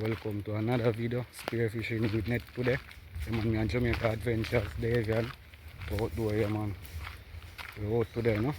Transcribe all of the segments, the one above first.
Welcome to another video, Spearfishing with net today. Man, me and Jamaica Adventures, Davian, outdoor here, man. We're out today, no?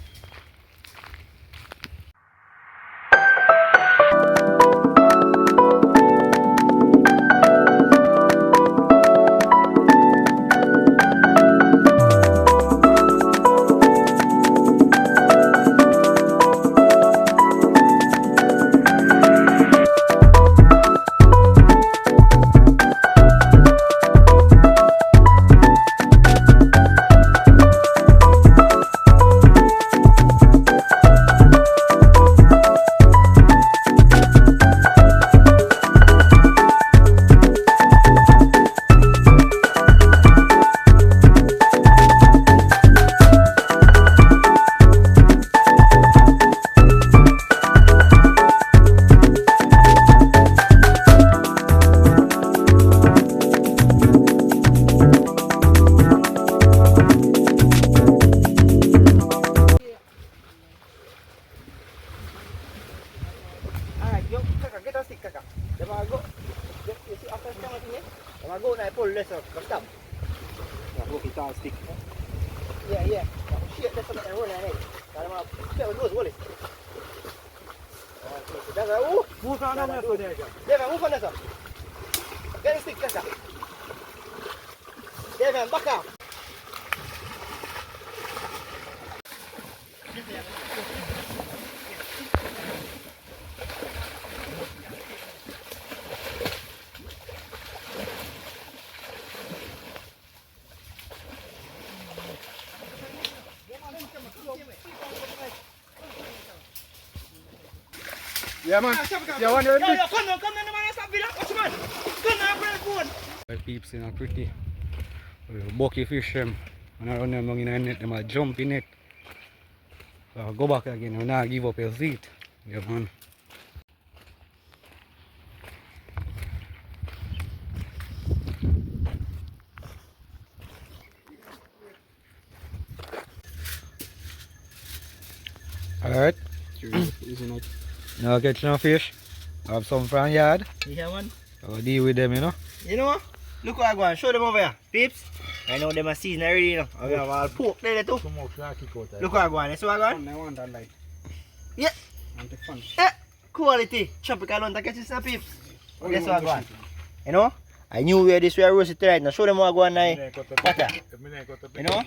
Go na pull this up, stop. Go kita stick. Yeah. Shit, that's not roll na. Kalau mau, kita boleh. Dah, move on na for there. Dia move on na. Get the stick kasa. Dia back up. Yeah, man. Yeah, one big. Come on, man. Stop bilang. What's man? Come on, phone. My peeps in a pretty bucky fish them. When I run them long in the net, them a jump in it. Go back again. When I give up your seat. Yeah, man. Alright. Now catch no fish. Have some from yard. Yeah, man. So deal with them, you know. You know what? Look what I go and show them over here. Peeps. I know them are season already, you know. We have all pork there too. Look what I go on. That's what I go on. I want that light. Yeah. Want the fun. Yeah. Quality. Tropical one. Catch this, peeps. That's what I go on. You know? I knew where this were roasted right now. Show them what I go on now. You know?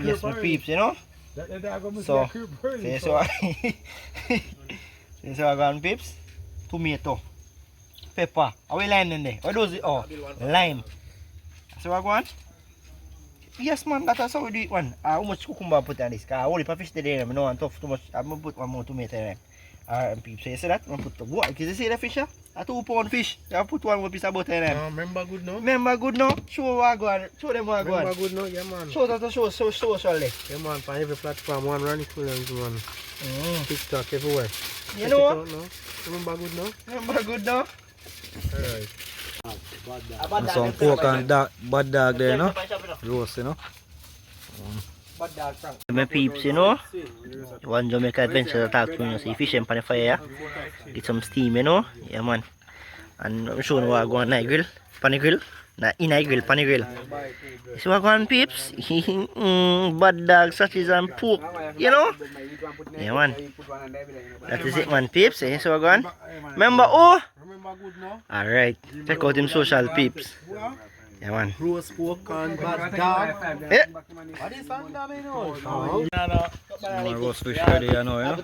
Yes, my peeps, you know? So, this one. This one gone, peeps. Tomato. Pepper. Are we lime in there? What does it? Oh, lime. So what I want? Yes, man, that's how we do it, one. How much cucumber I put on this? Because I only put fish today, I don't want tough too much. I'm going to put one more tomato in there. Alright, peeps, so you see that? I'm going to put the what? Can you see the fish here? A 2 pound fish. I put one more piece of butter in there. Remember good now? Remember good now? Show what I go on. Show them what I go on. Remember good now? Yeah, man. Show that, show socially. Yeah, man, on every platform, one running cool and one. TikTok everywhere. You know what? Remember good now? Remember good now? Alright. Some pork and bad dog there, no? Roast, you know. My peeps, you know, one Jamaican Adventure talk to you, see fish and pan fire, get some steam, you know, yeah man, and I'm showing what I go on night grill, pan grill, in night grill, pan grill. See what I go on, peeps, bad dog, sausages and pork, you know, yeah man, that is it man, peeps, see what I go on, remember alright, check out them social peeps. Yeah, man. Roast pork and bad dog. Yeah. What is on that, you know? More roast fish ready, you know, yeah?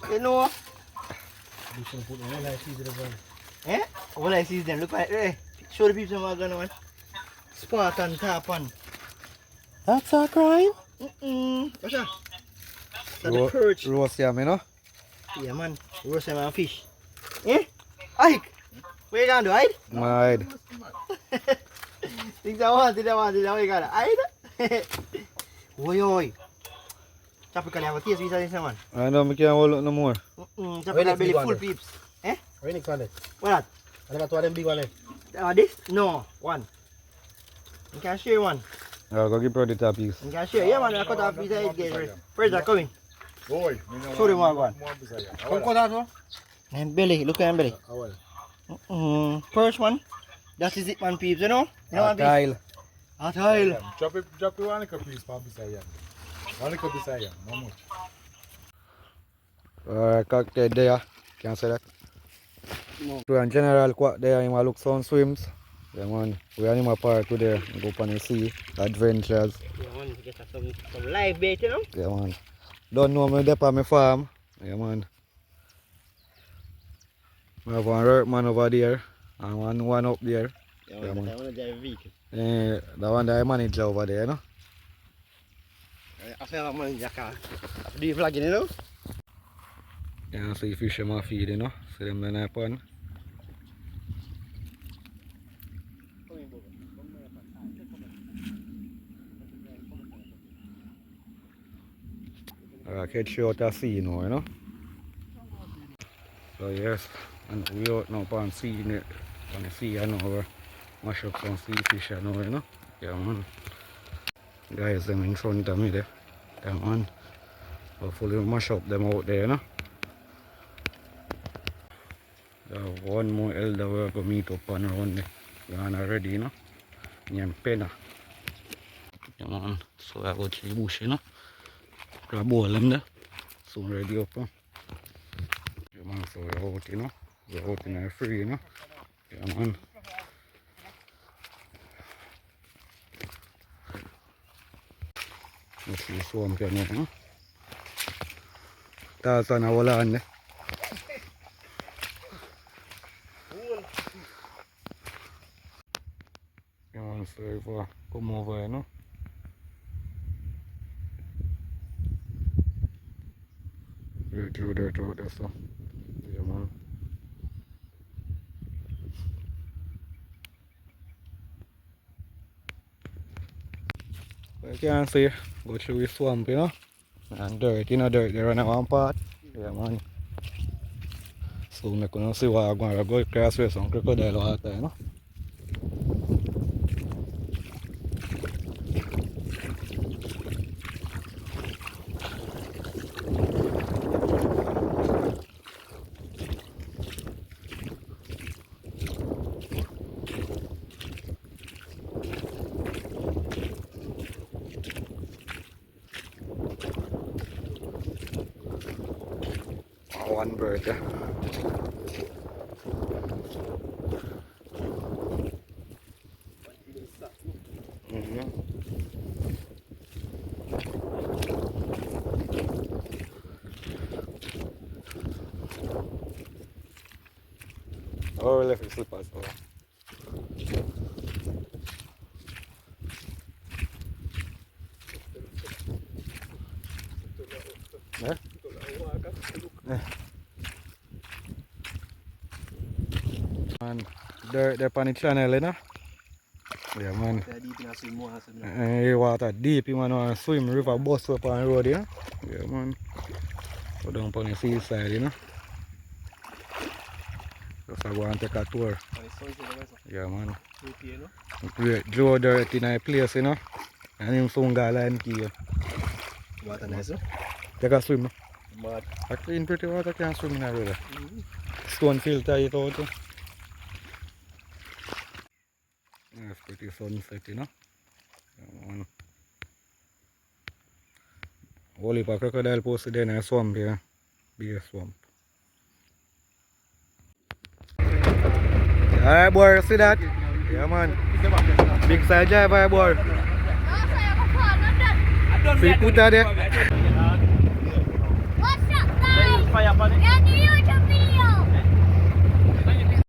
You know? Eh? All I see is them. Look at it. Show the people what I'm going on. Spot and tap on. That's a crime? What's that? That's the perch. Roast yam, you know? Yeah, man. Roast yam and fish. Eh? Ike! What you gonna do, hide? Hide. Things I want, what you gonna hide? Oi. Tropical have a taste with this man. I know I can't hold up no more. Tropical belly full peeps. Eh? When it on it? What that? I got two of them big one. This? No, one. You can share one. I'll go give Predator a piece. You can share, yeah man, I cut off piece of it, get ready. Predator coming. Boy, Show them what one. Come cut that one. And belly, look at him belly. First one, that is it man peeps, you know? You know what Tile. A tile. Drop it one little piece for beside you. One little beside you, not much. Cocktail there. Can't say that. No. So in general, quite there, you look some swims. Yeah, man. We are in my park today. Go up on the sea. Adventures. Yeah man, get some live bait, you know? Yeah, man. Don't know me, dep on my farm. Yeah, man. We have one workman over there. And one up there. Yeah, man. I want to drive a vehicle. The one that I manage over there, you know? I feel like manage a car. Do you vlogging, you know? Yeah, see fish in my feed, you know? See them in the pond. Catch you out of sea now, you know? So yes, and we out now on sea, on the sea, I know, we mash up some sea fish, I know, you know? Yeah, man. Guys, them in front of me there. Yeah, man. Hopefully we mash up them out there, you know? One more elder we're going to meet up on around there. We're already, you know? Named Penna. Yeah, man. So I go to the bush, you know? Grab all them there. Soon ready up, huh? Yeah, man. So we're out, you know? We're out in the free, you know? Yeah, man. Let's see the swamp here now, huh? That's on our land, eh? Yeah, man. So if I come over, you know? Through there, so yeah, man. You can see, go through the swamp, you know, and dirt, you know, dirt, they run at one part, yeah, man. So we can see what I'm going to go across with some crocodile water, you know. One bird, yeah. Oh, we left the slippers. Oh. Yeah? Yeah. Man, they're on the channel, you know? Yeah, man. Water deep, you want to swim river bus up on the road, yeah? Yeah, man. Go down on the seaside, you know? Just I go and take a tour. Yeah, man. Great Joe dirt in a place, you know? And him soon got line key. Water nice, huh? Take a swim. Mad. A clean pretty water can swim in a river. Stone filter it out. That's pretty sunset, you know? Yeah, man. Whole heap of crocodile posted in a swamp here. Big swamp. Alright, boy, see that? Yeah, man. Big side driver, boy. See, put that there.